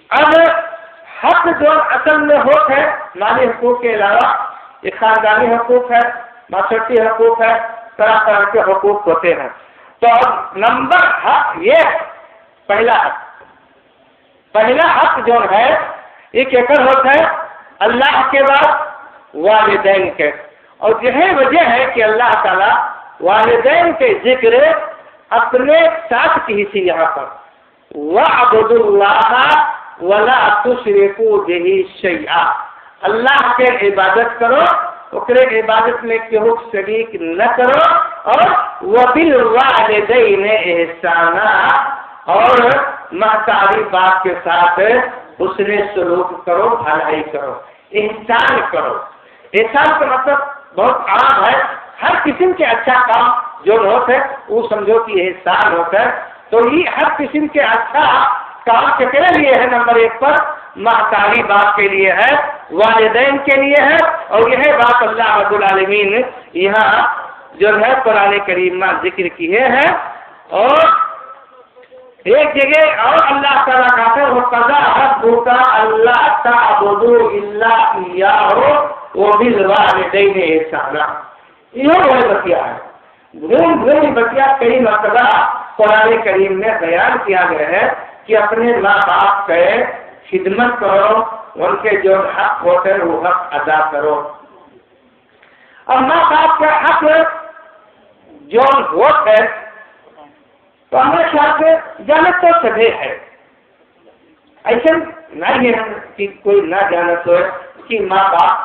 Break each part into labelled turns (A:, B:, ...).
A: اب حق جو اصل میں ہوتا ہے مالی حقوق کے علاوہ یہ خاندانی حقوق ہے، معاشرتی حقوق ہے، طرح طرح کے حقوق ہوتے ہیں. تو اب نمبر حق یہ پہلا حق جو ہے یہ کیسا ہوتا ہے؟ اللہ کے بعد والدین کے. اور یہی وجہ ہے کہ اللہ تعالیٰ والدین کے ذکر اپنے ساتھ کی سی یہاں پر وَاعْبُدُوا اللَّهَ وَلَا تُشْرِكُوا بِهِ شَيْئًا، اللہ کے عبادت کرو، اکرے عبادت میں کیوں شریک نہ کرو، اور وَبِالْوَالِدَيْنِ إِحْسَانًا، اور محتاجی باپ کے ساتھ حسن سلوک کرو، بھلائی کرو، احسان کرو. احسان کا مطلب بہت عام ہے، ہر قسم کے اچھا کام جو ہوتا ہے وہ سمجھو کہ احسان ہوتا ہے. تو یہ ہر قسم کے اچھا کام کتنے لیے ہے؟ نمبر 1 پر محتاجی باپ کے لیے ہے، والدین کے لیے ہے. اور یہ بات اللہ رب العالمین یہاں جو ہے قرآن کریم میں ذکر کیے ہیں. اور ایک جگہ اور اللہ تعالیٰ کہتے ہیں وَقَضَىٰ رَبُّكَ أَلَّا تَعْبُدُوا إِلَّا إِيَّاهُ وَبِالْوَالِدَيْنِ إِحْسَانًا. یہ وہی بتیا ہے، گھوم بتیا کئی مرتبہ قرآن کریم میں بیان کیا گیا ہے کہ اپنے ماں باپ کے خدمت کرو، ان کے جو حق ہوتے ہیں وہ حق ادا کرو. اور ماں باپ کا حق جو ہوتا ہے تو ہمارے خیال سے جانت تو سبھی ہے، ایسا نہیں ہے کہ کوئی نہ جانت ہو کہ ماں باپ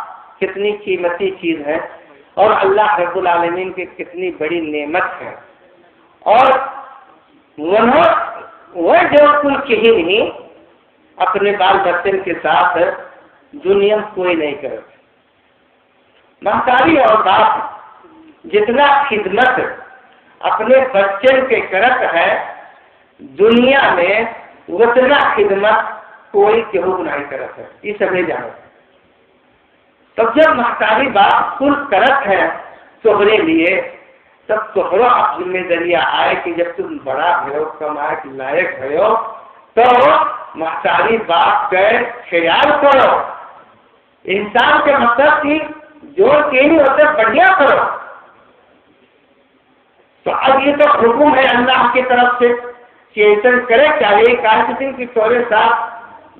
A: کتنی قیمتی چیز ہے اور اللہ رب العالمین کی کتنی بڑی نعمت ہے. اور وہ جو کل کہیں نہیں اپنے بال بچے کے ساتھ دنیا کوئی نہیں کرے. محتاجی اور باپ جتنا خدمت اپنے بچے کے کرت ہے دنیا میں اتنا خدمت کوئی کیوں نہیں کرت ہے، یہ سبھی جانتے ہیں. تب جب محتاجی باپ کل کرت ہے تمہارے لیے تب تمہارا ذمہ داری آئے کہ جب تم بڑا ہو کمائے کے لائق ہو تو محتاجی باپ کا خیال کرو. انسان کے مطلب کہ جو نہیں ہوتے بڑھیا کرو. تو اب یہ تو حکم ہے اللہ کی طرف سے کہ ایسا کرے چاہیے کسی کی تھوڑے ساتھ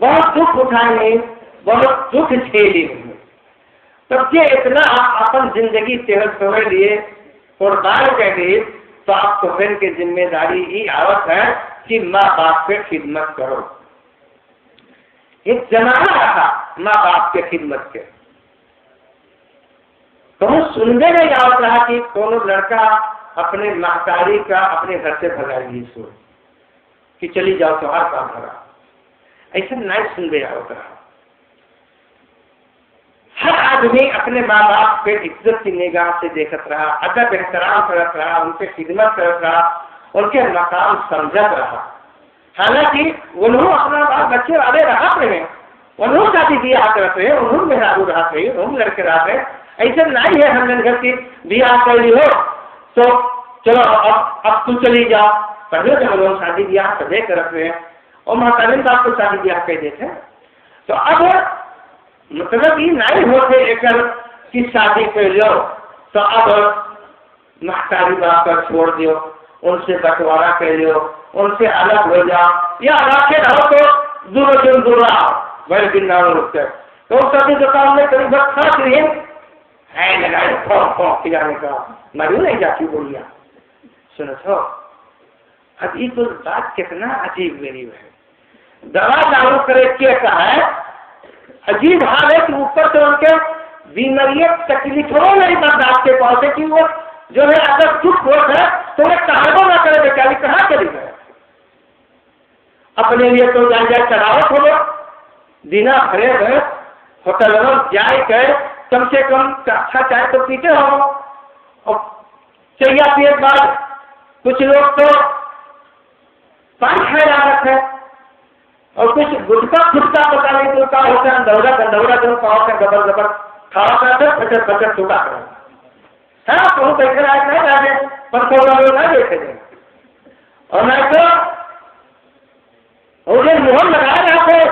A: بہت دکھ اٹھائیں گے، بہت دکھ جھیلیں گے. تب یہ اتنا اپن زندگی صحت کے لیے قربان کر دی تو آپ کو پھر کی ذمہ داری ہی عورت ہے کہ ماں باپ کی خدمت کرو. ایک زمانہ رہا ماں باپ کی خدمت کے، تو سننے میں عورت رہا کہ کون لڑکا اپنے محتاجی کا اپنے گھر سے بھگائی سو کہ چلی جاؤ تو ہر کام کرا، ایسا نہیں سن رہا ہوتا. ہر آدمی اپنے ماں باپ کے عزت کی نگاہ سے دیکھت رہا، ادب احترام کرت رہا، ان کی خدمت کرت رہا، ان کے مقام سمجھت رہا. حالانکہ انہوں اپنا بال بچے والے رہا رہے، انہوں شادی بیاہ کرتے ہیں، انہوں مہرابو رہتے ہیں، انہوں لڑکے رہتے ہیں. ایسا نہیں ہے ہم نے گھر کی بیاہ کر لی ہو تو چلو اب تو چلی جاؤ. پہلے جب لوگ شادی بیاہ سبھی کرتے ہیں اور محترم باپ کو شادی بیاہ کر دیتے ہیں. تو اب مطلب یہ نہیں ہوتے ایک کی شادی کر لو تو اب محتاجی باپ کا چھوڑ دیو، ان سے بٹوارا کر لو، ان سے الگ ہو جاؤ، یا رکھے رہو تو دور رہو بڑے دن نہ رکتے. تو سبھی دکان میں کبھی بس خاص نہیں ہے لگائے کھلانے کا مری نہیں جاتی بولیا. سنو تو اب یہ تو بات کتنا عجیب غریب ہے. دوا لاگو کرے کیا کہا ہے عجیب حال ہے کہ اوپر سے ان کے بیماریت تکلیفوں نہیں برداشت کے پاس ہے کہ وہ جو ہے اگر دکھ ہو ہے تو وہ کہاں نہ کرے بیچاری کہاں چلی گئے. اپنے لیے تو جائے چڑھاوت ہو گیا دینا خرید ہے ہوٹل میں جائے گئے کم سے کم اچھا چائے تو پیتے ہو. اور چاہیے پیے بعد کچھ لوگ تو پانی کھائے عادت ہے اور کچھ گٹکا پھٹکا پتا نہیں تو کا ہوتا ہے گندورا جو پاؤ سے گبر کھانا کرتے پچر پچر چھوٹا کرنا ہے تو دیکھ رہا ہے نہیں رہے پر تھوڑا لوگ نہیں دیکھے گئے. اور نہیں تو مجھے مہر لگایا جاتا ہے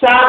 A: 4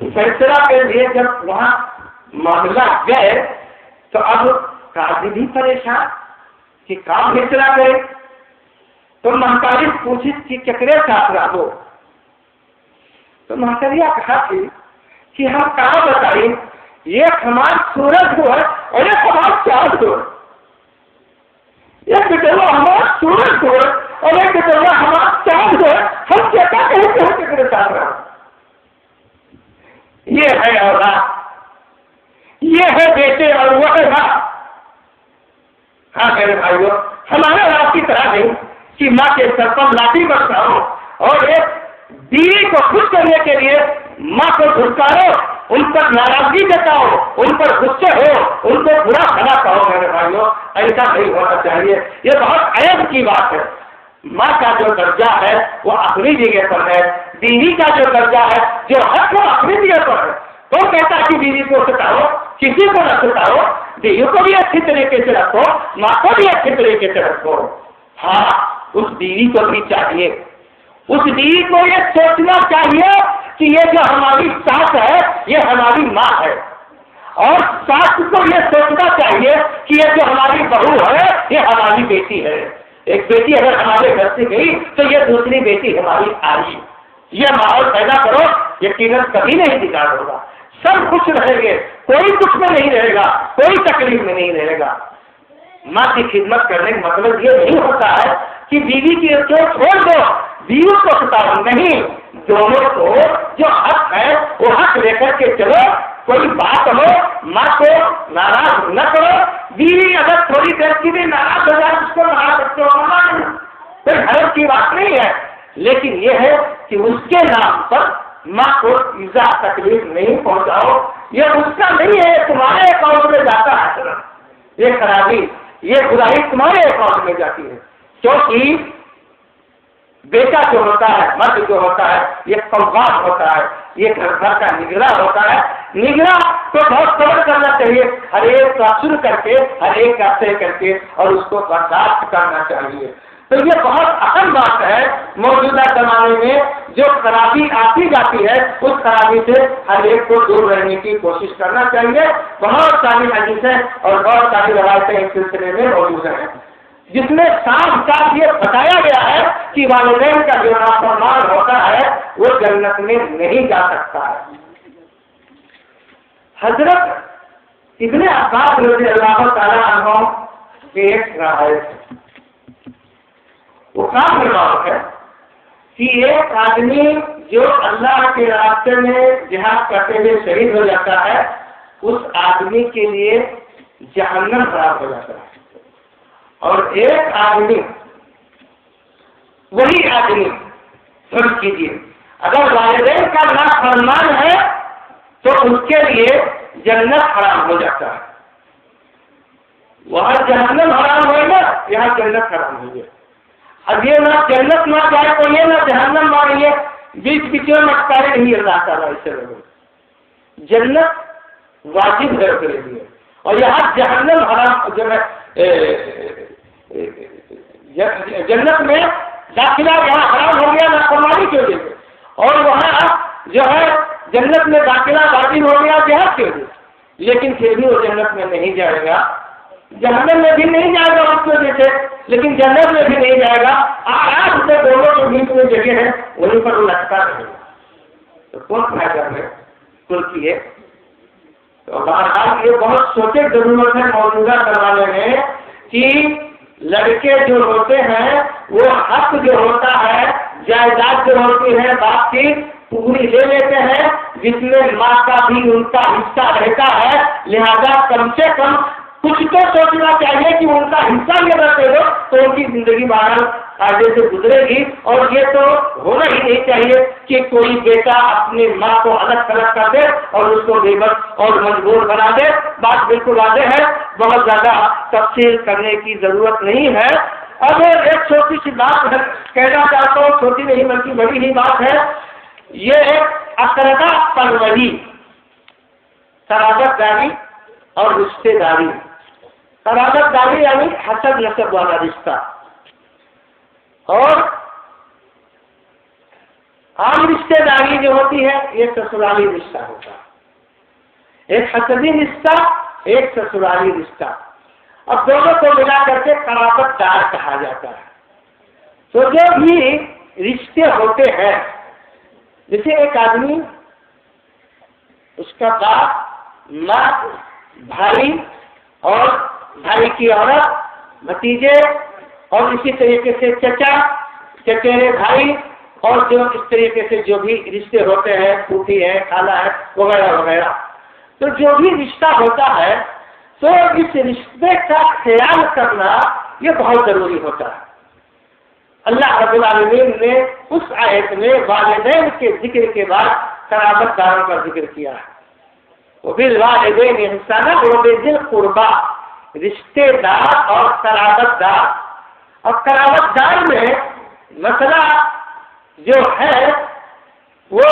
A: فیصلہ کے لیے جب وہاں معاملہ گئے تو اب قاضی بھی پریشان کہ کام فیصلہ کرے. تو مہتری پوچھی کہ ککرے ساتھ رہو. تو مہتریا کہا تھی کہ ہم کہاں بتائیں، ایک ہمارا سورج ہو اور ایک ہمارا چاند ہو، ایک بٹوا ہمارا سورج ہو اور ایک بٹوا ہمارا چاند ہو، ہم کیا کہیں کہ ہم ککرے ساتھ رہو. یہ ہے اولاد، یہ ہے بیٹے اور وہ ہے ماں. ہاں میرے بھائیو، ہمارے آپ کی طرح نہیں کہ ماں کے سر پر لاٹھی برساؤ اور ایک بیوی کو خوش کرنے کے لیے ماں کو دھتکارو، ان پر ناراضگی جتاؤ، ان پر غصے ہو، ان کو برا بھلا کہو. میرے بھائیو ایسا نہیں ہونا چاہیے، یہ بہت عیب کی بات ہے. ماں کا جو درجہ ہے وہ اپنی جگہ پر ہے، بیوی کا جو درجہ ہے جو حق وہ اپنی جگہ پر ہے. تو کہتا کہ بیوی کو ستاؤ، کسی کو نہ ستاؤ، بیوی کو بھی اچھی طریقے سے رکھو، ماں کو بھی اچھی طریقے سے رکھو. ہاں اس بیوی کو بھی چاہیے، اس بیوی کو یہ سوچنا چاہیے کہ یہ جو ہماری ساس ہے یہ ہماری ماں ہے، اور ساس کو یہ سوچنا چاہیے کہ یہ جو ہماری بہو ہے یہ ہماری بیٹی ہے. ایک بیٹی اگر ہمارے گھر سے گئی تو یہ دوسری بیٹی ہماری آئی. یہ ماحول پیدا کرو، یقیناً کبھی نہیں بگاڑ ہوگا، سب خوش رہیں گے، کوئی دکھ میں نہیں رہے گا، کوئی تکلیف میں نہیں رہے گا. ماں کی خدمت کرنے کا مطلب یہ نہیں ہوتا ہے کہ بیوی کی چھوڑ دو، بیوی کو ستاؤ، نہیں، دونوں کو جو حق ہے وہ حق لے کر کے چلو. کوئی بات ہو ماں کو ناراض نہ کرو، بیوی اگر تھوڑی دیر کی بھی ناراض ہو جائے اس کو ناراض رکھتے ہو، کوئی حرف کی بات نہیں ہے، لیکن یہ ہے کہ اس کے نام پر ماں کو ایزا تکلیف نہیں پہنچاؤ. یہ اس کا نہیں ہے، تمہارے اکاؤنٹ میں جاتا ہے. یہ خرابی، یہ برائی تمہارے اکاؤنٹ میں جاتی ہے، کیونکہ بیٹا جو ہوتا ہے، مرد جو ہوتا ہے یہ قوام ہوتا ہے، یہ گھر کا نگراں ہوتا ہے. نگراں تو بہت صبر کرنا چاہیے، ہر ایک کا سن کر کے، ہر ایک کا طے کر کے، اور اس کو برداشت کرنا چاہیے. تو یہ بہت اہم بات ہے. موجودہ زمانے میں جو خرابی آتی جاتی ہے اس خرابی سے ہر ایک کو دور رہنے کی کوشش کرنا چاہیے. بہت ساری حدیثیں اور بہت ساری روایتیں اس سلسلے میں موجود ہیں جس میں صاف صاف یہ بتایا گیا ہے کہ والدین کا جو نافرمان ہوتا ہے وہ جنت میں نہیں جا سکتا ہے. حضرت ابن عباس رضی اللہ تعالیٰ عنہ کی ایک روایت وہ کام فرماتا ہے کہ ایک آدمی جو اللہ کے راستے میں جہاد کرتے ہوئے شہید ہو جاتا ہے اس آدمی کے لیے جہنم خراب ہو جاتا ہے. اور ایک آدمی، وہی آدمی فرض کیجیے اگر والدین کا نافرمان ہے تو اس کے لیے جنت حرام ہو جاتا ہے. وہاں جہنم حرام ہوئے گا، یہاں جنت حرام ہوئی ہے. اب یہ نہ جنت نہ جائے تو یہ نہ جہنم مانگیے، بیچ بیچ میں مٹکارے نہیں اللہ تعالیٰ اسے لوگ. جنت واجب ہے کے لیے، اور یہاں جہنم حرام جو ہے جنت میں داخلہ یہاں حرام ہو گیا نافرمانی کی وجہ سے، اور وہاں جو ہے جنت میں داخلہ واجب ہو گیا جہاد کی وجہ سے. لیکن پھر بھی وہ جنت میں نہیں جائے گا، جہنم میں بھی نہیں جائے گا اس کی وجہ سے، لیکن جنت میں بھی نہیں جائے گا. آج سے دونوں کے بیچ میں جگہ ہے وہیں پر وہ لٹکا رہے گا. تو کون فائدہ ہے کل کیے؟ تو بہرحال یہ بہت سوچے ضرورت ہے موجودہ زمانے میں کہ لڑکے جو ہوتے ہیں وہ حق جو ہوتا ہے، جائیداد جو ہوتی ہے باپ کی پوری لے لیتے ہیں، جس میں ماں کا بھی ان کا حصہ رہتا ہے. لہذا کم سے کم کچھ تو سوچنا چاہیے کہ ان کا حصہ یہ رکھتے ہو تو ان کی زندگی بہرحال آگے سے گزرے گی. اور یہ تو ہونا ہی نہیں چاہیے کہ کوئی بیٹا اپنی ماں کو الگ تھلگ کر دے اور اس کو بے بس اور مجبور بنا دے. بات بالکل واضح ہے، بہت زیادہ تفصیل کرنے کی ضرورت نہیں ہے. اب ایک چھوٹی سی بات کہنا چاہتا ہوں، چھوٹی نہیں بلکہ بڑی ہی بات ہے. یہ ایک اقربا پروری، قرابت داری اور رشتے داری. قرابت داری یعنی حسب نسب والا رشتہ، اور عام رشتے داری جو ہوتی ہے یہ سسرالی رشتہ ہوتا ہے، ایک حسبی رشتہ، ایک سسرالی رشتہ، اب دونوں کو ملا کر کے قرابت دار کہا جاتا ہے۔ تو جو بھی رشتے ہوتے ہیں، جیسے ایک آدمی، اس کا باپ، ماں، بھائی اور بھائی کی عورت، بھتیجے، اور اسی طریقے سے چچا، چچیرے بھائی، اور جو اس طریقے سے جو بھی رشتے ہوتے ہیں، پھوپھی ہے، خالہ ہے، وغیرہ وغیرہ، تو جو بھی رشتہ ہوتا ہے تو اس رشتے کا خیال کرنا یہ بہت ضروری ہوتا ہے۔ اللہ رب العالمین نے اس آیت میں والدین کے ذکر کے بعد قرابت داروں کا ذکر کیا ہے، وبالوالدین احسانا وبذی القربی، رشتے دار اور قرابت دار۔ اور قرابت دار میں مسئلہ جو ہے وہ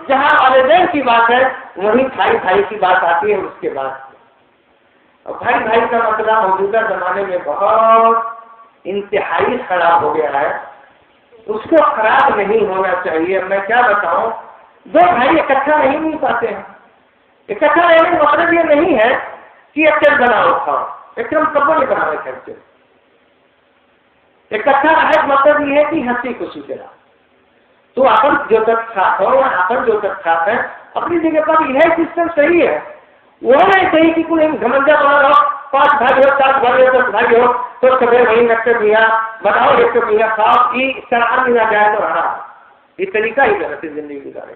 A: جہاں والدین کی بات ہے وہیں بھائی بھائی کی بات آتی ہے اس کے بعد، اور بھائی بھائی کا مسئلہ موجودہ زمانے میں بہت انتہائی خراب ہو گیا ہے، اس کو خراب نہیں ہونا چاہیے۔ میں کیا بتاؤں، دو بھائی اکٹھا نہیں مل پاتے ہیں، اکٹھا رہنے کا مطلب یہ نہیں ہے کہ اکثر بناؤ کھاؤ، اکرم کبو نہیں بنا رہے خرچے، اکٹھا رہے مطلب یہ ہے کہ ہنسی خوشی کرا، تو اپن جو تک ساتھ ہو، اپن جو تک ساتھ ہے، اپنی جگہ پر یہ سسٹم صحیح ہے، وہ نہیں صحیح کہ کوئی گھمنڈا بنا رہو، 5 بھائی ہو، 7 بھائی ہو، 10 بھائی ہو، تو سب وہی رکھتے میاں بناؤ، ایک میاں صاحب کی طرح بھی نہ جائے تو رہا، یہ طریقہ ہی غلط ہے زندگی گزارے۔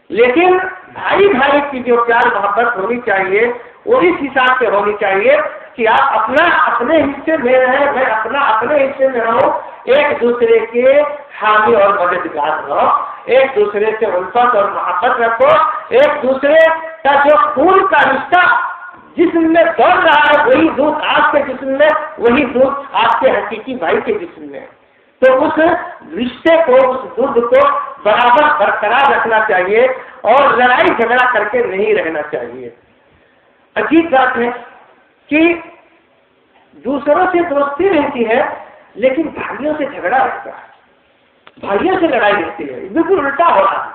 A: لیکن بھائی بھائی کی جو پیار محبت ہونی چاہیے وہ اس حساب سے ہونی چاہیے کہ آپ اپنا اپنے حصے میں رہیں، میں اپنا اپنے حصے میں رہوں، ایک دوسرے کے حامی اور مددگار رہو، ایک دوسرے سے الفت اور محبت رکھو، ایک دوسرے کا جو خون کا رشتہ جسم میں دوڑ رہا ہے وہی دودھ آپ کے جسم میں، وہی دودھ آپ کے حقیقی بھائی کے جسم میں، تو اس رشتے کو، اس دودھ کو برابر برقرار رکھنا چاہیے اور لڑائی جھگڑا کر کے نہیں رہنا چاہیے۔ عجیب بات ہے کہ دوسروں سے دوستی رہتی ہے لیکن بھائیوں سے جھگڑا رہتا ہے، بھائیوں سے لڑائی رہتی ہے، بالکل الٹا ہو رہا ہے۔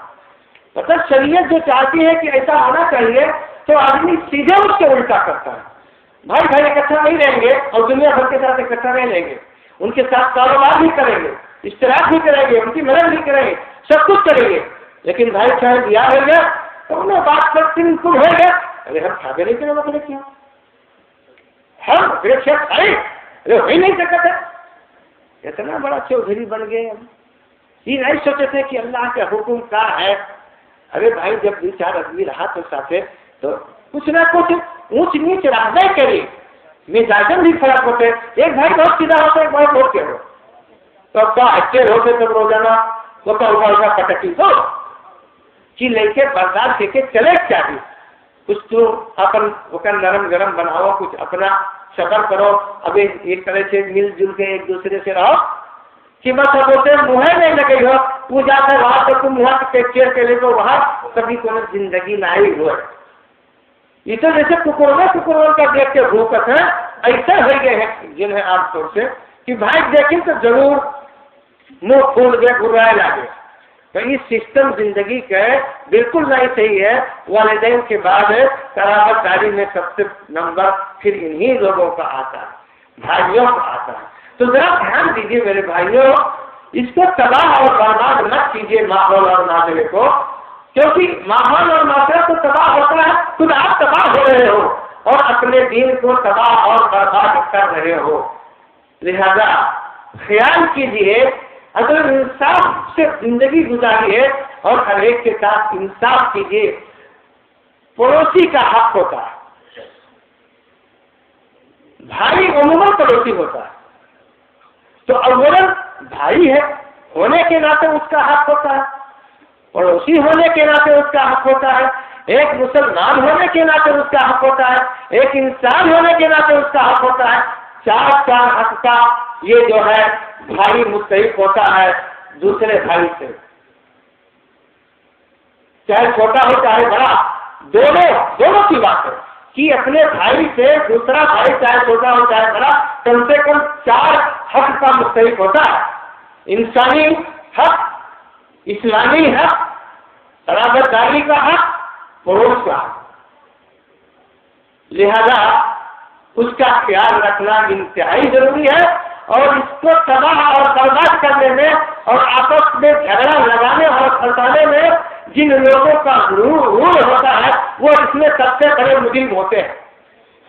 A: مطلب شریعت جو چاہتی ہے کہ ایسا ہونا چاہیے تو آدمی سیدھے اس کے الٹا کرتا ہے۔ بھائی بھائی اکٹھا نہیں رہیں گے اور دنیا بھر کے ساتھ اکٹھا نہیں رہیں گے، ان کے ساتھ کاروبار بھی کریں گے، اشتراک بھی کریں گے، ان کی مدد بھی کریں گے، سب کچھ کریں گے، لیکن بھائی چاہے دیا ہو گیا تو انہیں بات کرتے ہیں تم ہو گیا، ارے ہم کھا گئے کہ مطلب کیا ہم ارے وہی نہیں سکتا تھا، اتنا بڑا چودھری بن گئے ہم، یہ نہیں سوچے تھے کہ اللہ کے حکم کا ہے۔ ارے بھائی جب 2-4 آدمی رہا تو ساتھ تو کچھ نہ کچھ اونچ نیچ رہنا کرے، مزاجن بھی فرق ہوتے، ایک بھائی بہت سیدھا ہوتا ہے، ایک بھائی بہت کے ہو تو کیا اچھے ہوتے تب روزانہ وہ کا پٹکی ہو کہ لے کے برداشت لے کے چلے چاہیے، کچھ تو اپن وہ نرم گرم بناؤ، کچھ اپنا صبر کرو، ابھی ایک طرح سے مل جل کے ایک دوسرے سے رہو کہ بس اب ہوتے منہ نہیں لگے ہو، وہ جا کر وہاں پر تم وہاں چیئر کے لے تو وہاں کبھی کوئی زندگی نہ ہی ہوئے۔ یہ تو جیسے ککروں کا دیکھ کے بھوکت ہے، ایسے ہو گئے ہیں جنہیں عام طور سے کہ بھائی دیکھیں تو ضرور منہ پھول گئے، گرائے لگے، تو یہ سسٹم زندگی کا بالکل نہیں صحیح ہے۔ والدین کے بعد قرابت داری میں سب سے نمبر پھر انہی لوگوں کا آتا ہے، بھائیوں کا آتا ہے۔ تو ذرا دھیان دیجیے میرے بھائیوں، اس کو تباہ اور برباد مت کیجیے ماحول اور معاشرے کو، کیونکہ ماحول اور معاشرہ تو تباہ ہوتا ہے، خود آپ تباہ ہو رہے ہو اور اپنے دین کو تباہ اور برباد کر رہے ہو۔ لہذا خیال کیجیے، اگر انصاف سے زندگی گزاریے اور ہر ایک کے ساتھ انصاف کیجیے۔ پڑوسی کا حق ہوتا ہے، بھائی عموماً پڑوسی ہوتا ہے، تو اولاً بھائی ہے ہونے کے ناطے اس کا حق ہوتا ہے، پڑوسی ہونے کے ناطے اس کا حق ہوتا ہے، ایک مسلمان ہونے کے ناطے اس کا حق ہوتا ہے، ایک انسان ہونے کے ناطے اس کا حق ہوتا ہے۔ چار حق کا یہ جو ہے بھائی مستحق ہوتا ہے دوسرے بھائی سے، چاہے چھوٹا ہو چاہے بڑا، دونوں کی بات ہے کہ اپنے بھائی سے دوسرا بھائی چاہے چھوٹا ہو چاہے بڑا کم سے کم 4 حق کا مستحق ہوتا ہے۔ انسانی حق، اسلامی حق، قرابت داری کا حق، پڑوس کا حق، لہذا اس کا خیال رکھنا انتہائی ضروری ہے، اور اس کو تباہ اور برباد کرنے میں اور آپس میں جھگڑا لگانے اور پھنسانے میں جن لوگوں کا رول ہوتا ہے وہ اس میں سب سے بڑے مجرم ہوتے ہیں،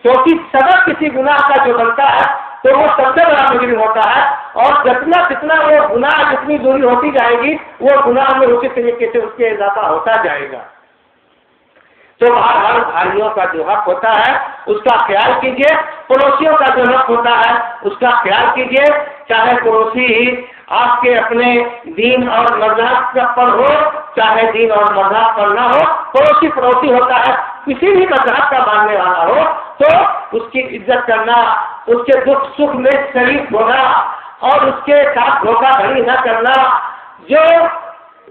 A: کیونکہ سبب کسی گناہ کا جو بنتا ہے تو وہ سب سے بڑا مجرم ہوتا ہے، اور جتنا وہ گناہ جتنی دوری ہوتی جائے گی وہ گناہ میں اسی طریقے سے اس کے اضافہ ہوتا جائے گا۔ تو ہر بھائیوں کا جو حق ہوتا ہے اس کا خیال کیجیے، پڑوسیوں کا جو حق ہوتا ہے اس کا خیال کیجیے، چاہے پڑوسی آپ کے اپنے دین اور مذہب پر ہو، چاہے دین اور مذہب پر نہ ہو، پڑوسی ہوتا ہے، کسی بھی مذہب کا ماننے والا ہو تو اس کی عزت کرنا، اس کے دکھ سکھ میں شریک ہونا اور اس کے ساتھ دھوکہ دھڑی نہ کرنا۔ جو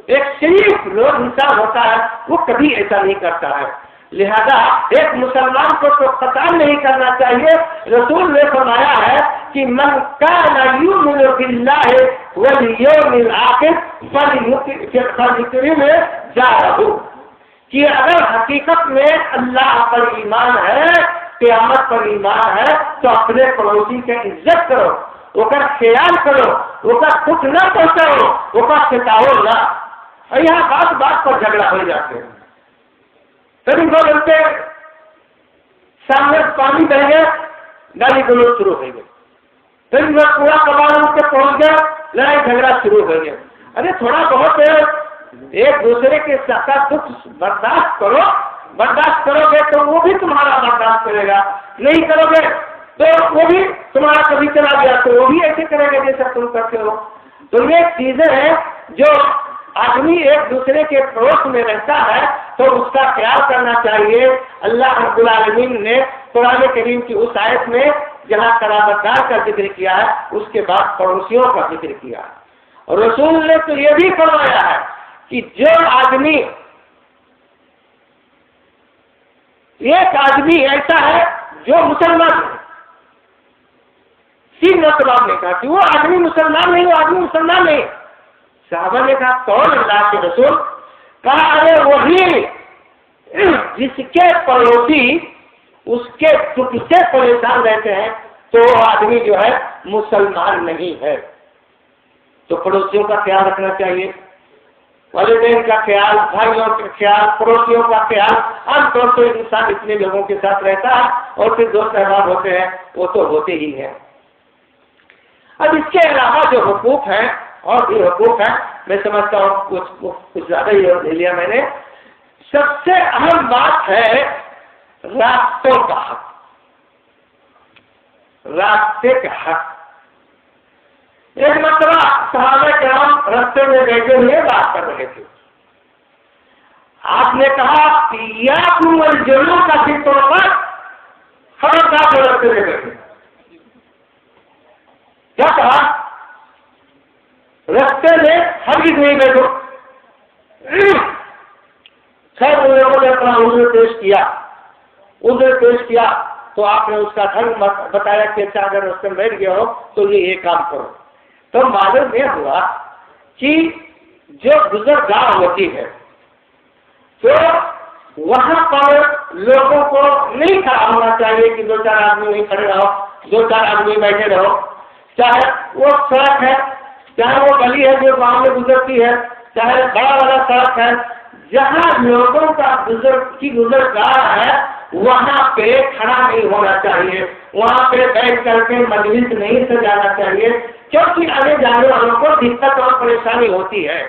A: ایک شریف لوگ انسان ہوتا ہے وہ کبھی ایسا نہیں کرتا ہے، لہذا ایک مسلمان کو تو قتل نہیں کرنا چاہیے۔ رسول نے فرمایا ہے کہ من کان یؤمن باللہ والیوم الآخر فلیکرم جارہ، کہ اگر حقیقت میں اللہ پر ایمان ہے، قیامت پر ایمان ہے تو اپنے پڑوسی کی عزت کرو، وہ کا خیال کرو، وہ کا دکھ نہ پہنچاؤ، وہ کا ستاؤ نہ۔ اور یہاں بات پر جھگڑا ہو جاتے ہیں، کبھی دو گھنٹے سامنے پانی بہ گیا، گالی گلوچ شروع ہو گئی، کبھی وہ پورا کباب کے پہنچ گیا، لڑائی جھگڑا شروع ہو گیا۔ ارے تھوڑا بہت ایک دوسرے کے ساتھ دکھ برداشت کرو گے تو وہ بھی تمہارا برداشت کرے گا، نہیں کرو گے تو وہ بھی تمہارا کبھی چلا گیا تو وہ بھی ایسے کرے گا جیسا تم کرتے ہو۔ تو یہ چیزیں ہیں جو آدمی ایک دوسرے کے پڑوس میں رہتا ہے تو اس کا خیال کرنا چاہیے۔ اللہ رب العالمین نے قرآن کریم کی اس آیت میں جہاں قرابت دار کا ذکر کیا ہے اس کے بعد پڑوسیوں کا ذکر کیا ہے، اور رسول نے تو یہ بھی فرمایا ہے کہ جو آدمی ایک آدمی ایسا ہے جو مسلمان ہے، تین مرتبہ نے کہا کہ وہ آدمی مسلمان نہیں، وہ آدمی مسلمان نہیں۔ صحابہ نے کہا کون؟ اللہ کے رسول؟ کہا ارے وہی جس کے پڑوسی اس کے دکھ سے پریشان رہتے ہیں تو وہ آدمی جو ہے مسلمان نہیں ہے۔ تو پڑوسیوں کا خیال رکھنا چاہیے، والدین کا خیال، بھائیوں کا خیال، پڑوسیوں کا خیال۔ عام طور پر انسان اتنے لوگوں کے ساتھ رہتا ہے اور پھر دوست احباب ہوتے ہیں وہ تو ہوتے ہی ہیں۔ اب اس کے علاوہ جو حقوق ہیں اور بھی حقوق ہیں، میں سمجھتا ہوں کچھ زیادہ ہی لے لیا میں نے۔ سب سے اہم بات ہے راستوں کا حق، راستے کا حق۔ ایک مرتبہ صحابہ کرام راستے میں بیٹھے ہوئے بات کر رہے تھے، آپ نے کہا یاکم الجلوس فی الطرقات، خبردار جو راستے میں بیٹھے۔ کیا کہا؟ راستے میں ہرگز نہیں بیٹھو۔ خیر ان لوگوں نے اپنا عذر پیش کیا تو آپ نے اس کا ڈھنگ بتایا کہ اچھا اگر راستے میں بیٹھ گیا ہو تو یہ کام کرو۔ تو معلوم یہ ہوا کہ جو گزرگاہ ہوتی ہے تو وہاں پر لوگوں کو نہیں کھڑا ہونا چاہیے کہ دو چار آدمی نہیں کھڑے رہو، دو چار آدمی بیٹھے رہو، چاہے وہ سڑک ہے، چاہے وہ گلی ہے جو گاؤں میں گزرتی ہے، چاہے بڑا والا سڑک ہے، جہاں لوگوں کا گزرگاہ ہے وہاں پہ کھڑا نہیں ہونا چاہیے، وہاں پہ بیٹھ کر کے مجلس نہیں سجانا چاہیے، کیونکہ آنے جانے والوں کو دقت اور پریشانی ہوتی ہے،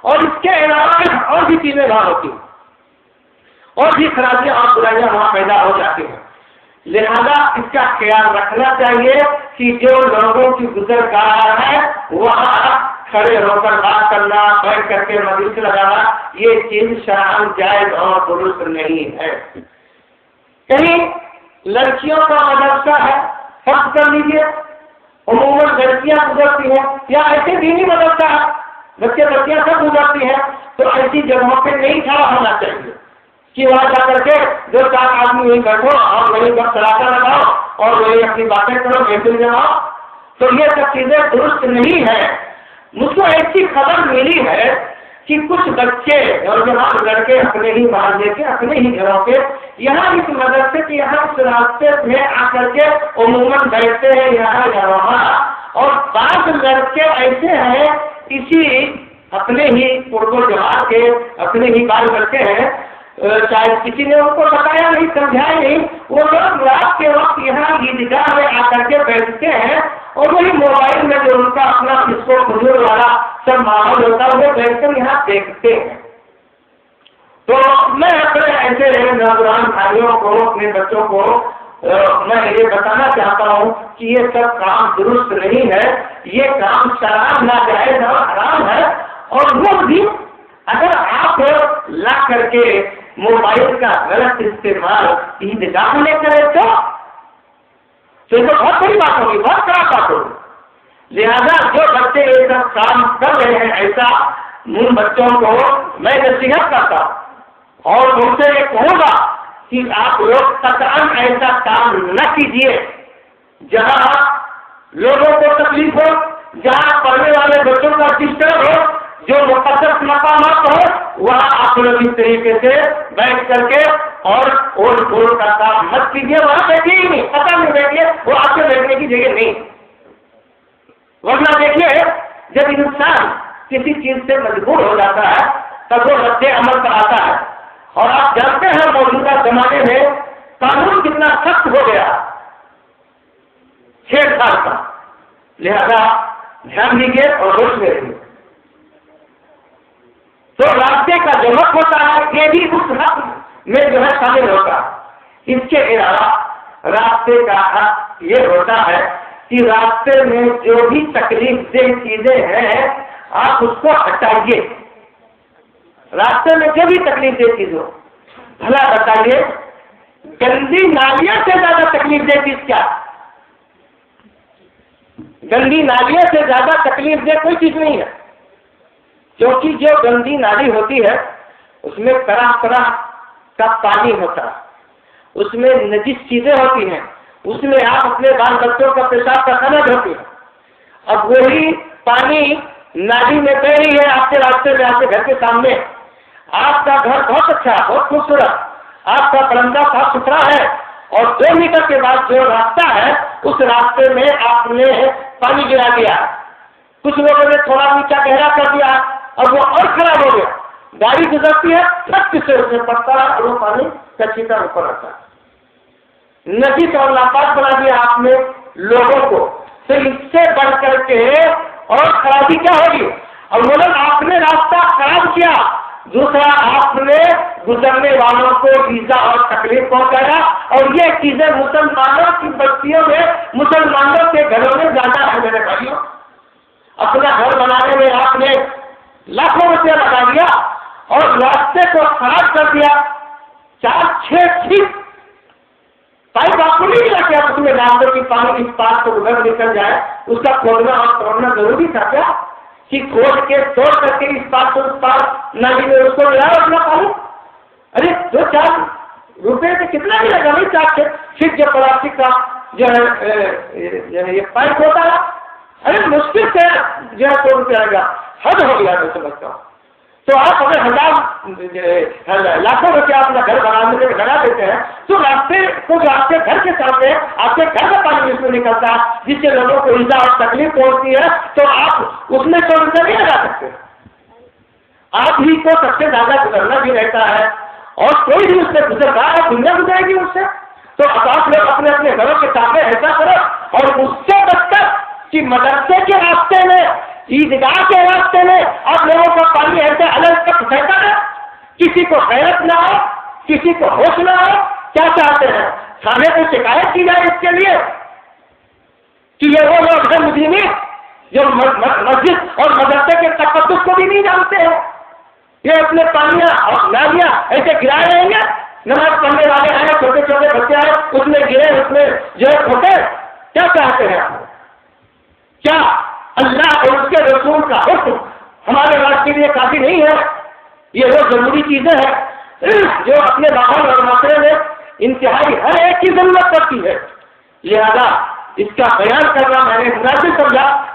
A: اور اس کے علاوہ اور بھی چیزیں وہاں ہوتی ہیں اور بھی خرابیاں اور برائیاں وہاں پیدا ہو جاتی ہیں۔ لہذا اس کا خیال رکھنا چاہیے کہ جو لوگوں کی گزرگاہ ہے وہاں کھڑے ہو کر بات کرنا، بیٹھ کر کے مجلس لگانا، یہ چیز شرعاً جائز اور درست نہیں ہے۔ کہیں لڑکیوں کا مدرسہ ہے، فرض کر لیجیے عموماً لڑکیاں گزرتی ہیں، یا ایسے دینی مدرسہ ہے بچے بچیاں سب گزرتی ہیں، تو ایسی جگہوں پہ نہیں کھڑا ہونا چاہیے کہ وہاں جا کر کے دو چار آدمی وہیں بیٹھو اور وہیں پر سراٹا لگاؤ اور وہیں اپنی باتیں کرو، محفل جماؤ، تو یہ سب چیزیں درست نہیں ہے۔ مجھ کو ایسی خبر ملی ہے کہ کچھ بچے نوجوان لڑکے اپنے ہی محلے کے اپنے ہی گھروں کے یہاں اس مدرسے کے یہاں اس راستے میں آ کر کے عموماً بیٹھتے ہیں یہاں یا وہاں، اور بعض لڑکے ایسے ہیں اسی اپنے ہی اردو جماعت کے اپنے ہی بال بچے ہیں، شاید کسی نے ان کو بتایا نہیں سمجھایا نہیں، وہ لوگ رات کے وقت یہاں عیدگاہ میں آ کر کے بیٹھتے ہیں اور وہی موبائل میں جو ان کا اپنا اس کو حضور والا سب ماحول ہوتا ہے وہ بیٹھ کر یہاں دیکھتے ہیں۔ تو میں اپنے ایسے نوجوان بھائیوں کو اپنے بچوں کو میں یہ بتانا چاہتا ہوں کہ یہ سب کام درست نہیں ہے، یہ کام شراب ناجائز اور حرام ہے، اور وہ بھی اگر آپ لا کر کے موبائل کا غلط استعمال عیدگاہ میں کرے تو یہ تو بہت بڑی بات ہوگی، بہت خراب بات ہوگی۔ لہذا جو بچے یہ سب کام کر رہے ہیں ایسا، ان بچوں کو میں نصیحت کرتا ہوں اور ان سے یہ کہوں گا کہ آپ لوگ قطعاً ایسا کام نہ کیجیے جہاں لوگوں کو تکلیف ہو، جہاں پڑھنے والے بچوں کا ڈسٹرب ہو، جو مقدس مقامات ہو وہاں آپ لوگ اس طریقے سے بیٹھ کر کے اور اوڑ پھوڑ کا کام مت کیجیے، وہاں بیٹھیے ہی نہیں، پتہ نہیں بیٹھیے، وہ آپ کے بیٹھنے کی جگہ نہیں۔ ورنہ دیکھیے جب انسان کسی چیز سے مجبور ہو جاتا ہے تب وہ رد عمل پر آتا ہے، اور آپ جانتے ہیں موجودہ زمانے میں قانون کتنا سخت ہو گیا 6 سال کا، لہذا دھیان دیجیے اور ہوش میں رہیے۔ تو راستے کا جو حق ہوتا ہے یہ بھی اس حق میں جو ہے شامل ہوتا ہے۔ اس کے علاوہ راستے کا حق یہ ہوتا ہے کہ راستے میں جو بھی تکلیف دہ چیزیں ہیں آپ اس کو ہٹائیے۔ راستے میں جو بھی تکلیف دہ چیز ہو، بھلا بتائیے گندی نالیوں سے زیادہ تکلیف دہ چیز کیا؟ گندی نالیوں سے زیادہ تکلیف دہ کوئی چیز نہیں ہے، کیونکہ جو گندی نالی ہوتی ہے اس میں طرح طرح کا پانی ہوتا ہے، اس میں نجس چیزیں ہوتی ہیں، اس میں آپ اپنے بال بچوں کا پیشاب کا خرچ ہوتی ہے۔ اب وہی پانی نالی میں بہ رہی ہے آپ کے راستے میں، آپ کے گھر کے سامنے، آپ کا گھر بہت اچھا بہت خوبصورت، آپ کا برندہ صاف ستھرا ہے، اور 2 میٹر کے بعد جو راستہ ہے اس راستے میں آپ نے پانی گرا دیا، کچھ لوگوں نے تھوڑا نیچا گہرا کر دیا اور وہ اور خراب ہو گیا، گاڑی گزرتی ہے سخت سے اسے پڑتا ہے اور وہ پانی کچھی کا اوپر آتا ہے، نجس اور ناپاک بنا دیا آپ نے لوگوں کو۔ تو اس سے بڑھ کر کے اور خرابی کیا ہوگی؟ اولا آپ نے راستہ خراب کیا، دوسرا آپ نے گزرنے والوں کو ایذا اور تکلیف پہنچایا، اور یہ چیزیں مسلمانوں کی بستیوں میں مسلمانوں کے گھروں میں زیادہ ہے میرے بھائیوں۔ اپنا گھر بنانے میں آپ نے لاکھوں روپیہ لگا دیا اور راستے کو خراب کر دیا، 4-6 فٹ پائپ آپ کو نہیں ملا کیا اس میں ڈال دو کہ پانی اس پار کو ادھر نکل جائے، اس کا کھولنا اور توڑنا ضروری تھا کیا کہ کھول کے توڑ کر کے اس پار کو اس پار نالی میں اس کو ملایا اپنا پانی؟ ارے 2-4 روپے سے کتنا بھی لگا نہیں، 4 فٹ جو پلاسٹک کا جو ہے یہ پائپ ہوتا ہے، ارے مشکل سے جو ہے 100 روپیہ لگا، حد ہو گیا میں سمجھتا ہوں۔ تو آپ اگر 1000 لاکھوں روپیہ اپنا گھر بنانے میں لگا دیتے ہیں تو راستے کو جو آپ کے گھر کے سامنے آپ کے گھر کا پانی جس میں نکلتا ہے جس سے لوگوں کو ایذا اور تکلیف پہنچتی ہے تو آپ اس میں 100 روپیہ نہیں لگا سکتے، آپ ہی کو سب سے زیادہ گزرنا بھی رہتا ہے اور کوئی بھی اس سے گزر رہا ہے، دنیا گزرے گی اس سے۔ تو اب آپ لوگ اپنے اپنے گھروں کے سامنے ایسا کرو، اور اس سے بدتر کہ مدرسے کے راستے میں عیدگاہ کے راستے میں آپ لوگوں کا پانی ایسے الگ تک پھینکا ہے، کسی کو غیرت نہ ہو، کسی کو ہوش نہ ہو، کیا چاہتے ہیں تھانے کو شکایت کی جائے اس کے لیے کہ یہ وہ لوگ ہیں مجرمین جو مسجد اور مدرسے کے تقدس کو بھی نہیں جانتے ہیں، یہ اپنے پانیاں اور نالیاں ایسے گرائے رہیں گے، نماز پڑھنے والے ہیں، چھوٹے چھوٹے بچے ہیں، اس میں گرے، اس میں جو ہے کھوٹے، کیا چاہتے ہیں آپ؟ کیا اللہ اور اس کے رسول کا حکم ہمارے رات کے لیے کافی نہیں ہے؟ یہ وہ ضروری چیزیں ہیں جو اپنے ماحول اور معاشرے میں انتہائی ہر ایک کی ضرورت پڑتی ہے، لہذا اس کا بیان کرنا میں نے مناسب سمجھا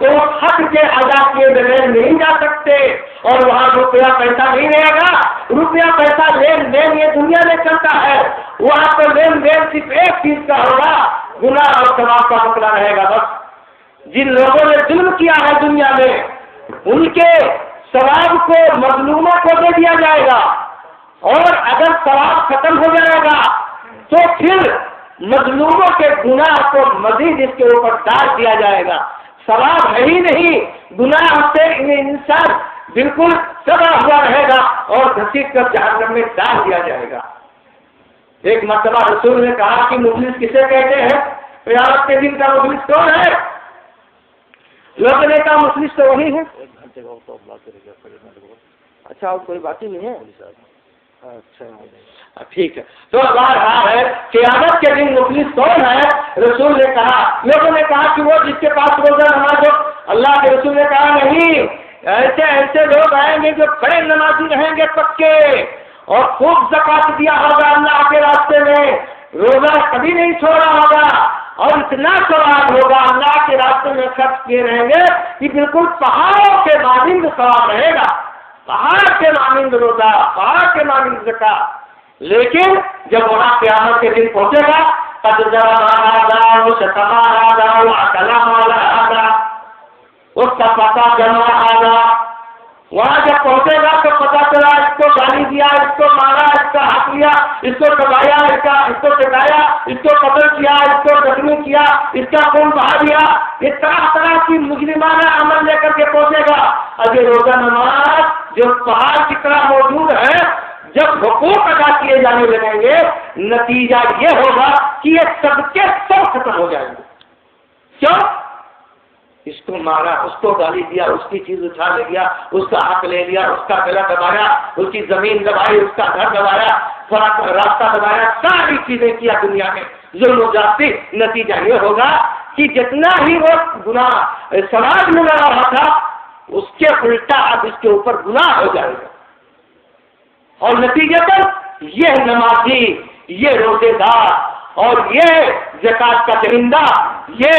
A: تو وہ حق کے ادا کیے بغیر نہیں جا سکتے، اور وہاں روپیہ پیسہ نہیں رہے گا۔ روپیہ پیسہ لین دین یہ دنیا میں چلتا ہے، وہاں پر لین دین صرف ایک چیز کا ہوگا، گناہ اور ثواب کا مسئلہ رہے گا بس۔ جن لوگوں نے ظلم کیا ہے دنیا میں، ان کے ثواب کو مظلوموں کو دے دیا جائے گا، اور اگر ثواب ختم ہو جائے گا تو پھر مظلوموں کے گناہ کو مزید اس کے اوپر ڈال دیا جائے گا۔ ثواب ہے ہی نہیں، گناہ سے انسان بالکل سبا ہوا رہے گا اور گھسیٹ کر جہنم میں ڈال دیا جائے گا۔ ایک مرتبہ رسول نے کہا کہ مفلس کسے کہتے ہیں؟ قیامت کے دن کا مفلس کون ہے؟ لوگوں نے کہا مفلس تو وہی ہے۔ اچھا اور کوئی بات ہی نہیں ہے؟ اچھا ٹھیک ہے۔ تو بہرحال ہے قیامت کے دن مفلس کون ہے؟ رسول نے کہا، لوگوں نے کہا کہ وہ جس کے پاس روزہ نماز ہو۔ اللہ کے رسول نے کہا نہیں، ایسے لوگ آئیں گے جو بڑے نمازی رہیں گے پکے، اور خوب زکات دیا ہوگا اللہ کے راستے میں، روزہ کبھی نہیں چھوڑا ہوگا، اور اتنا ثواب ہوگا اللہ کے راستے میں خرچ کیے رہیں گے کہ بالکل پہاڑوں کے مانند ثواب رہے گا، پہاڑ کے مانند روزہ، پہاڑ کے مانند زکات۔ لیکن جب وہاں قیامت کے دن پہنچے گا اس کا پتا جمع آگا، وہاں جب پہنچے گا تو پتا چلا اس کو گالی دیا، اس کو مارا، اس کا حق لیا، اس کو دبایا، اس کو ٹکایا، اس کو قتل کیا، اس کو زخمی کیا، اس کا خون بہا دیا، یہ طرح طرح کی مجرمانہ عمل لے کر کے پہنچے گا۔ اگر روزہ نماز جو پہاڑ کی طرح موجود ہے، جب حقوق ادا کیے جانے لگیں گے، نتیجہ یہ ہوگا کہ یہ سب کے سب ختم ہو جائیں گے۔ کیوں؟ اس کو مارا، اس کو گالی دیا، اس کی چیز اٹھا لے گیا، اس کا حق لے لیا، اس کا گلا دبایا، اس کی زمین دبائی، اس کا گھر دبایا، راستہ دبایا، ساری چیزیں کیا دنیا میں ظلم و زیادتی۔ نتیجہ یہ ہوگا کہ جتنا ہی وہ گناہ سماج میں لگا رہا تھا، اس کے الٹا اب اس کے اوپر گناہ ہو جائے گا، اور نتیجتاً یہ نمازی، یہ روزے دار اور یہ زکات کا دہندہ، یہ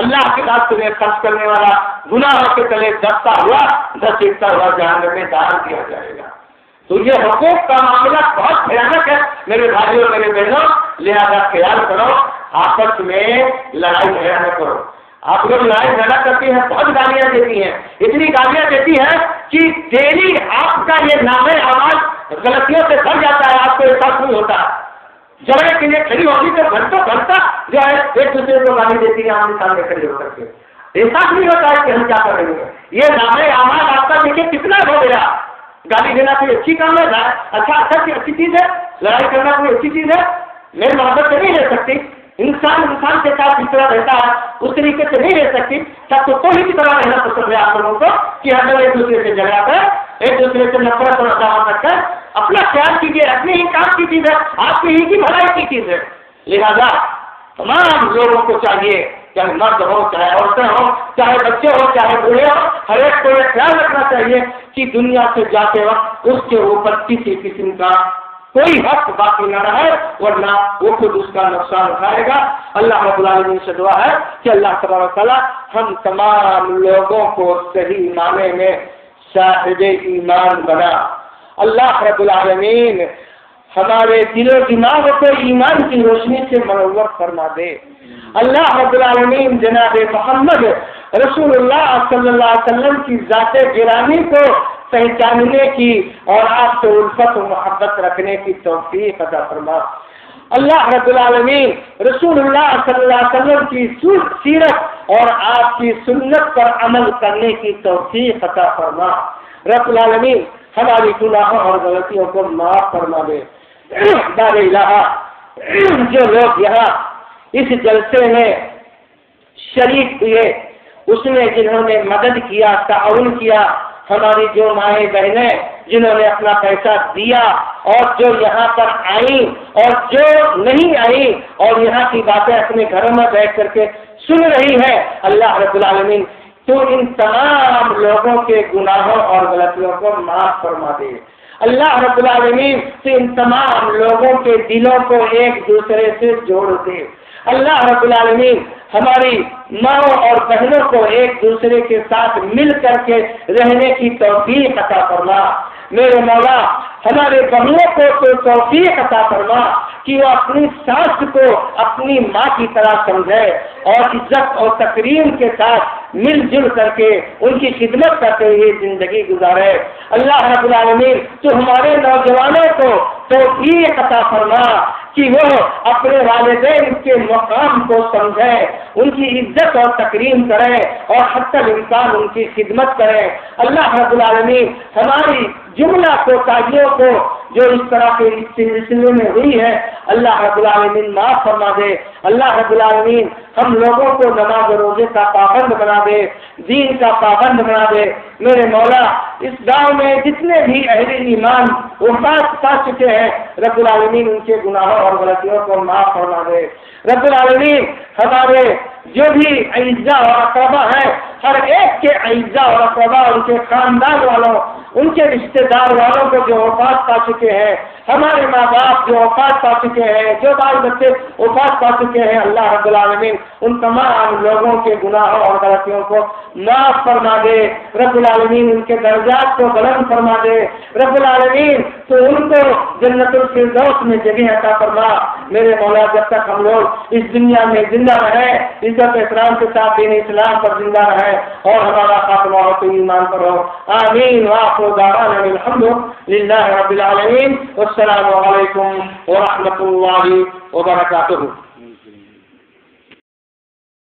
A: اللہ کے راستے میں خرچ کرنے والا گناہوں کے تلے دبتا ہوا گھسیٹتا ہوا جہنم میں ڈال دیا جائے گا۔ تو یہ حقوق کا معاملہ بہت بھیانک ہے میرے بھائیوں، میرے بہنوں، لہذا خیال کرو، آپس میں لڑائی جھگڑا نہ کرو۔ آپ لوگ لڑائی جھگڑا کرتی ہیں، بہت گالیاں دیتی ہیں، اتنی گالیاں دیتی ہیں کہ ڈیلی آپ کا یہ نام آواز غلطیوں سے بھر جاتا ہے، آپ کو احساس نہیں ہوتا۔ جھگڑے کے لیے کھڑی ہوگی تو گھنٹہ جو ہے ایک دوسرے کو گالی دیتی ہے، آمنے سامنے کھڑے ہو کر کے احساس نہیں ہوتا ہے کہ ہم کیا کر رہے ہیں۔ یہ نام آواز آپ کا دیکھیں کتنا ہو گیا۔ گالی دینا کوئی اچھی کام ہے، اچھا کی اچھی چیز ہے، لڑائی کرنا کوئی اچھی چیز ہے؟ میری محبت سے نہیں رہ سکتی، انسان کے ساتھ جس طرح رہتا ہے اس طریقے سے نہیں رہ سکتی۔ سب کو کوئی کی طرح رہنا پسند ہے آپ لوگوں کو کہ ہم ایک دوسرے سے جھگڑا کر، ایک دوسرے سے نفرت اور عداوت رکھ کر اپنا خیال کیجیے، اپنے ہی کام کی چیز ہے، آپ کی ہی کی بھلائی کی چیز ہے۔ لہذا تمام لوگوں کو چاہیے، چاہے مرد ہو، چاہے عورتیں ہوں، چاہے بچے ہو، چاہے بوڑھے ہو، ہر ایک کو یہ خیال رکھنا چاہیے کہ دنیا سے جاتے وقت اس کے اوپر کسی قسم کا کوئی حق باقی نہ رہے، ورنہ وہ خود اس کا نقصان اٹھائے گا۔ اللہ رب العالمین سے دعا ہے کہ اللہ تبارک و تعالیٰ ہم تمام لوگوں کو صحیح معنی میں صاحب ایمان بنا۔ اللہ رب العالمین ہمارے دل و دماغ کو ایمان کی روشنی سے منور فرما دے۔ اللہ رب العالمین جناب محمد رسول اللہ صلی اللہ علیہ وسلم کی ذات گرامی کو پہچاننے کی اور آپ سے الفت و محبت رکھنے کی توفیق عطا فرما۔ اللہ رب العالمین رسول اللہ صلی اللہ علیہ وسلم کی سیرت اور آپ کی سنت پر عمل کرنے کی توفیق عطا فرما۔ رب العالمین ہماری گناہوں اور غلطیوں کو معاف فرما دے۔ دار الہ جو لوگ یہاں اس جلسے میں شریک ہوئے، اس میں جنہوں نے مدد کیا، تعاون کیا، ہماری جو مائیں بہنیں جنہوں نے اپنا پیسہ دیا اور جو یہاں پر آئیں اور جو نہیں آئیں اور یہاں کی باتیں اپنے گھروں میں بیٹھ کر کے سن رہی ہیں، اللہ رب العالمین تو ان تمام لوگوں کے گناہوں اور غلطیوں کو معاف فرما دے۔ اللہ رب العالمین تو ان تمام لوگوں کے دلوں کو ایک دوسرے سے جوڑ دے۔ اللہ رب العالمین ہماری ماؤں اور بہنوں کو ایک دوسرے کے ساتھ مل کر کے رہنے کی توفیق عطا فرما۔ میرے مولا ہمارے بہنوں کو تو توفیق عطا فرما کہ وہ اپنی ساس کو اپنی ماں کی طرح سمجھے اور عزت اور تکریم کے ساتھ مل جل کر کے ان کی خدمت کرتے ہوئے زندگی گزارے۔ اللہ رب العالمین تو ہمارے نوجوانوں کو توفیق عطا فرما کہ وہ اپنے والدین کے مقام کو سمجھے، ان کی عزت اور تکریم کرے اور حتی الامکان ان کی خدمت کرے۔ اللہ رب العالمین ہماری جملہ کوتاہیوں کو جو اس طرح کے سلسلے میں ہوئی ہے اللہ رب العالمین معاف فرما دے۔ اللہ رب العالمین ہم لوگوں کو نماز و روزے کا پابند بنا دے، دین کا پابند بنا دے۔ میرے مولا اس گاؤں میں جتنے بھی اہل ایمان وفات پا چکے ہیں رب العالمین ان کے گناہوں اور غلطیوں کو معاف فرما دے۔ رب العالمین ہمارے جو بھی اعزاء اور اقربا ہیں ہر ایک کے اعزاء اور اقربا ان کے خاندان والوں ان کے رشتہ دار والوں کو جو وفات پا چکے ہیں، ہمارے ماں باپ جو وفات پا چکے ہیں، جو بال بچے وفات پا چکے ہیں، اللہ رب العالمین ان تمام لوگوں کے گناہوں اور غلطیوں کو معاف فرما دے۔ رب العالمین ان کے درجات کو بلند فرما دے۔ رب العالمین تو ان کو جنت الفردوس میں جگہ عطا فرما۔ میرے مولا جب تک ہم لوگ اس دنیا میں زندہ رہیں عزت احترام کے ساتھ دین اسلام پر زندہ رہیں اور ہمارا خاتمہ ہو تو ایمان پر ہو۔ آمین وآخر دعوانا الحمد للہ رب العالمین۔ والسلام علیکم ورحمۃ اللہ وبرکاتہ۔